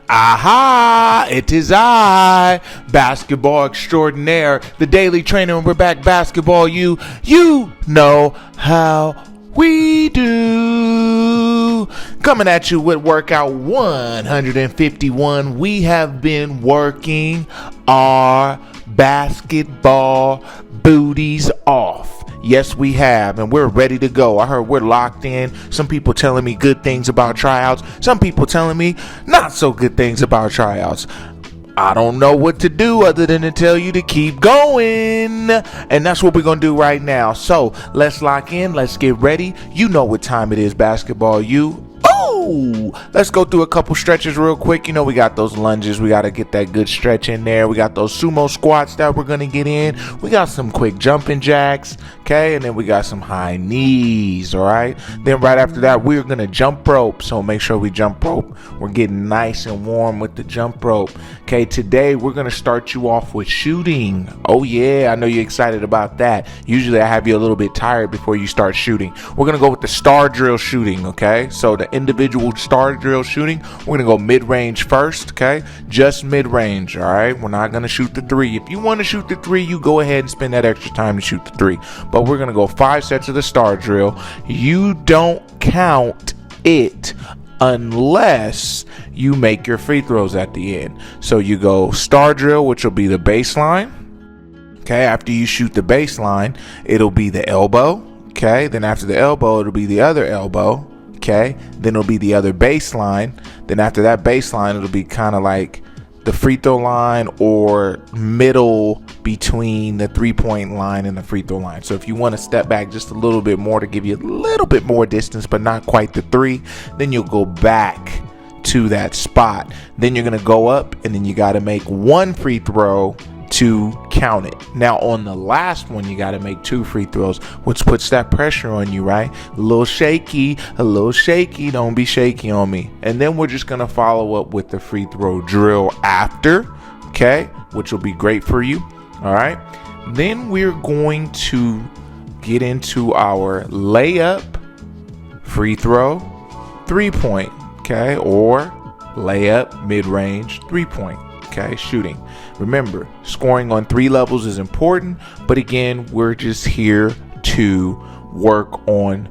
Aha! It is I, basketball extraordinaire, the daily trainer, and we're back. Basketball, you know how we do. Coming at you with workout 151. We have been working our basketball booties off. Yes, we have, and we're ready to go. I heard we're locked in. Some people telling me good things about tryouts. Some people telling me not so good things about tryouts. I don't know what to do other than to tell you to keep going. And that's what we're going to do right now. So let's lock in. Let's get ready. You know what time it is, basketball. Let's go through a couple stretches real quick. You know, we got those lunges. We got to get that good stretch in there. We got those sumo squats that we're going to get in. We got some quick jumping jacks. Okay. And then we got some high knees. All right. Then right after that, we're going to jump rope. So make sure we jump rope. We're getting nice and warm with the jump rope. Okay. Today, we're going to start you off with shooting. Oh, yeah. I know you're excited about that. Usually I have you a little bit tired before you start shooting. We're going to go with the star drill shooting. Okay. So the individual star drill shooting, we're gonna go mid-range first. Okay, just mid-range. All right, we're not gonna shoot the three. If you want to shoot the three, you go ahead and spend that extra time to shoot the three, but we're gonna go 5 sets of the star drill. You don't count it unless you make your free throws at the end. So you go star drill, which will be the baseline. Okay, after you shoot the baseline, it'll be the elbow. Okay, then after the elbow, it'll be the other elbow. Okay, then it'll be the other baseline. Then after that baseline, it'll be kind of like the free throw line or middle between the 3-point line and the free throw line. So if you want to step back just a little bit more to give you a little bit more distance, but not quite the 3, then you'll go back to that spot. Then you're going to go up and then you got to make 1 free throw to count it. Now on the last one, you got to make 2 free throws, which puts that pressure on you, right? A little shaky. Don't be shaky on me. And then we're just going to follow up with the free throw drill after, okay, which will be great for you. All right. Then we're going to get into our layup, free throw, 3-point, okay, or layup, mid-range, 3-point. Okay, shooting. Remember, scoring on 3 levels is important, but again, we're just here to work on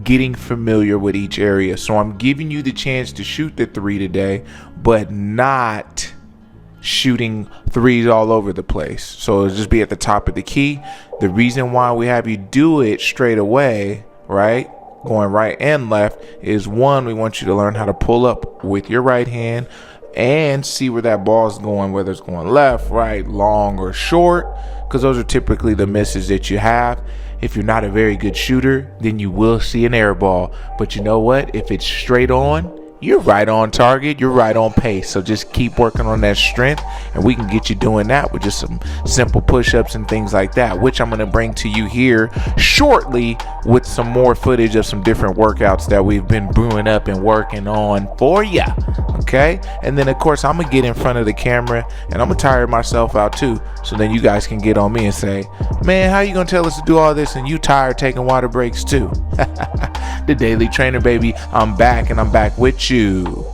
getting familiar with each area. So I'm giving you the chance to shoot the 3 today, but not shooting 3s all over the place. So it'll just be at the top of the key. The reason why we have you do it straight away, right, going right and left, is 1, we want you to learn how to pull up with your right hand and see where that ball is going, whether it's going left, right, long, or short, because those are typically the misses that you have. If you're not a very good shooter, then you will see an air ball. But you know what? If it's straight on, you're right on target. You're right on pace. So just keep working on that strength, and we can get you doing that with just some simple push-ups and things like that, which I'm going to bring to you here shortly with some more footage of some different workouts that we've been brewing up and working on for you. Okay, and then of course I'm gonna get in front of the camera and I'm gonna tire myself out too, so then you guys can get on me and say, man, how you gonna tell us to do all this and you tired taking water breaks too? The daily trainer, baby. I'm back, and I'm back with you.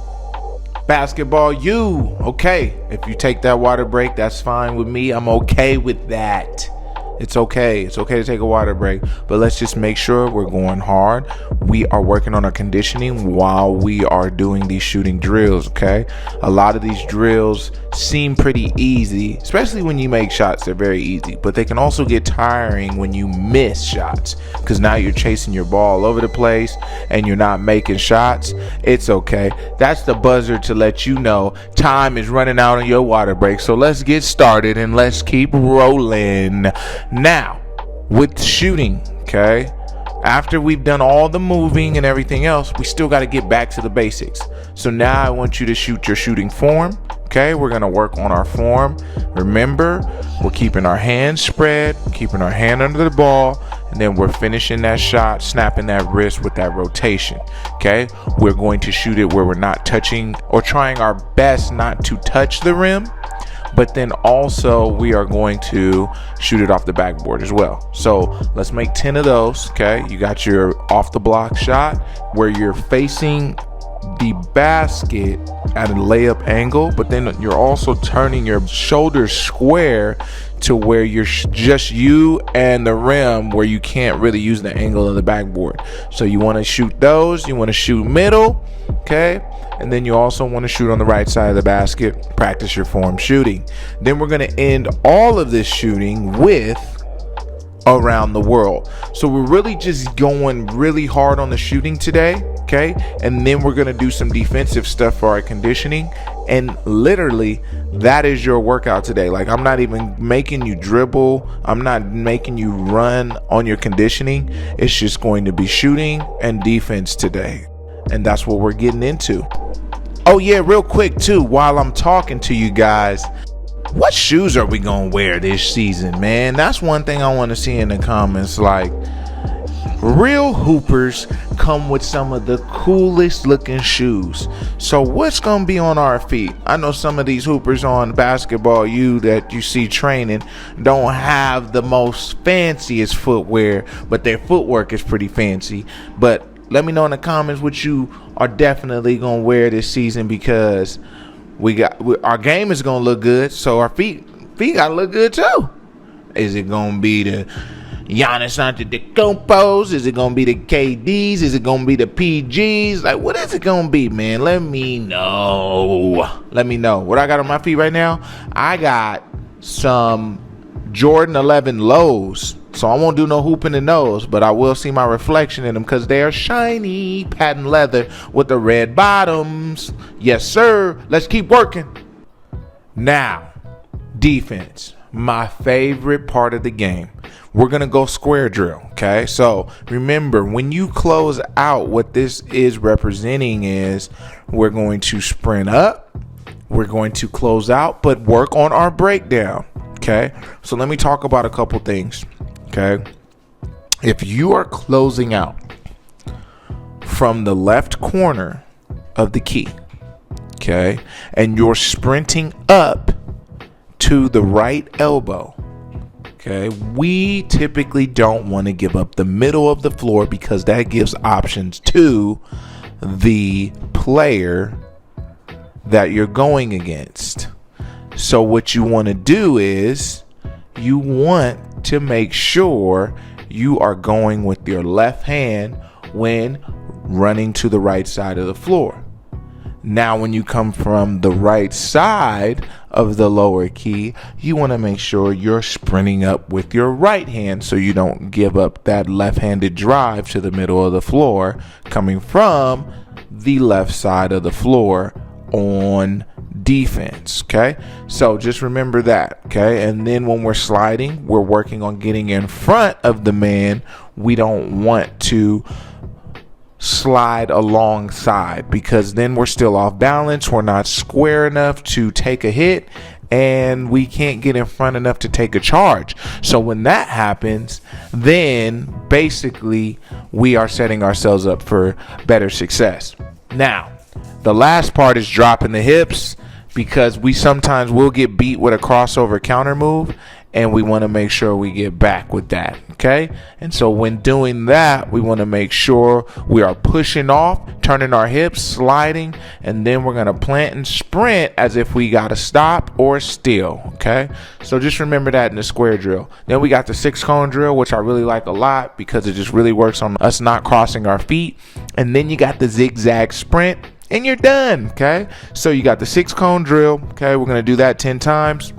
Basketball, you okay? If you take that water break, that's fine with me. I'm okay with that. It's okay. It's okay to take a water break, but let's just make sure we're going hard. We are working on our conditioning while we are doing these shooting drills, okay? A lot of these drills seem pretty easy, especially when you make shots. They're very easy, but they can also get tiring when you miss shots, because now you're chasing your ball all over the place and you're not making shots. It's okay. That's the buzzer to let you know time is running out on your water break. So let's get started and let's keep rolling. Now, with shooting, okay, after we've done all the moving and everything else, we still got to get back to the basics. So now I want you to shoot your shooting form. Okay, we're going to work on our form. Remember, we're keeping our hands spread, keeping our hand under the ball, and then we're finishing that shot, snapping that wrist with that rotation. Okay, we're going to shoot it where we're not touching, or trying our best not to touch the rim, but then also we are going to shoot it off the backboard as well. So let's make 10 of those. Okay, you got your off the block shot where you're facing the basket at a layup angle, but then you're also turning your shoulders square to where you're just you and the rim, where you can't really use the angle of the backboard. So you want to shoot those, you want to shoot middle, okay? And then you also want to shoot on the right side of the basket, practice your form shooting. Then we're going to end all of this shooting with around the world. So we're really just going really hard on the shooting today, okay? And then we're going to do some defensive stuff for our conditioning. And literally, that is your workout today. Like, I'm not even making you dribble. I'm not making you run on your conditioning. It's just going to be shooting and defense today. And that's what we're getting into. Oh yeah, real quick too, while I'm talking to you guys, what shoes are we gonna wear this season, man? That's one thing I want to see in the comments. Like, real hoopers come with some of the coolest looking shoes. So what's gonna be on our feet? I know some of these hoopers on Basketball U that you see training don't have the most fanciest footwear, but their footwork is pretty fancy. But let me know in the comments what you are definitely gonna wear this season, because our game is gonna look good, so our feet gotta look good too. Is it gonna be the Giannis Antetokounmpos? Is it gonna be the KDs? Is it gonna be the PGs? Like, what is it gonna be, man? Let me know. What I got on my feet right now, I got some Jordan 11 lows. So I won't do no hooping in those, but I will see my reflection in them because they are shiny patent leather with the red bottoms. Yes, sir. Let's keep working. Now, defense, my favorite part of the game. We're going to go square drill, okay? So remember, when you close out, what this is representing is we're going to sprint up, we're going to close out, but work on our breakdown, okay? So let me talk about a couple things. Okay, if you are closing out from the left corner of the key, okay, and you're sprinting up to the right elbow, okay, we typically don't want to give up the middle of the floor because that gives options to the player that you're going against. So what you want to do is you want to make sure you are going with your left hand when running to the right side of the floor. Now, when you come from the right side of the lower key, you want to make sure you're sprinting up with your right hand so you don't give up that left-handed drive to the middle of the floor coming from the left side of the floor on defense, okay? So just remember that, okay? And then when we're sliding, we're working on getting in front of the man. We don't want to slide alongside because then we're still off balance. We're not square enough to take a hit, and we can't get in front enough to take a charge. So when that happens, then basically we are setting ourselves up for better success. Now, the last part is dropping the hips, because we sometimes will get beat with a crossover counter move, and we want to make sure we get back with that, okay? And so when doing that, we want to make sure we are pushing off, turning our hips, sliding, and then we're going to plant and sprint as if we got to stop or steal, okay? So just remember that in the square drill. Then we got the 6-cone drill, which I really like a lot because it just really works on us not crossing our feet. And then you got the zigzag sprint, and you're done, okay? So you got the 6-cone drill, okay? We're going to do that 10 times,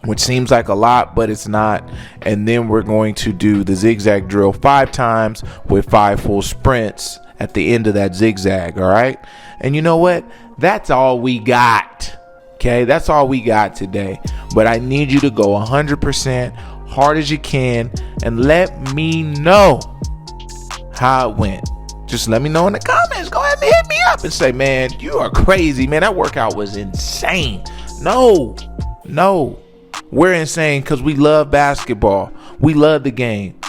which seems like a lot, but it's not. And then we're going to do the zigzag drill 5 times with 5 full sprints at the end of that zigzag, all right? And you know what? That's all we got, okay? That's all we got today. But I need you to go 100% hard as you can and let me know how it went. Just let me know in the comments. Go ahead and hit me up and say, man, you are crazy, man. That workout was insane. No, we're insane because we love basketball. We love the game.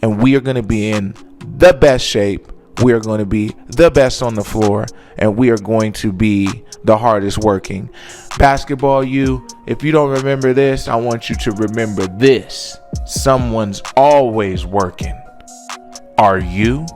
And we are going to be in the best shape. We are going to be the best on the floor. And we are going to be the hardest working. Basketball U, if you don't remember this, I want you to remember this. Someone's always working. Are you?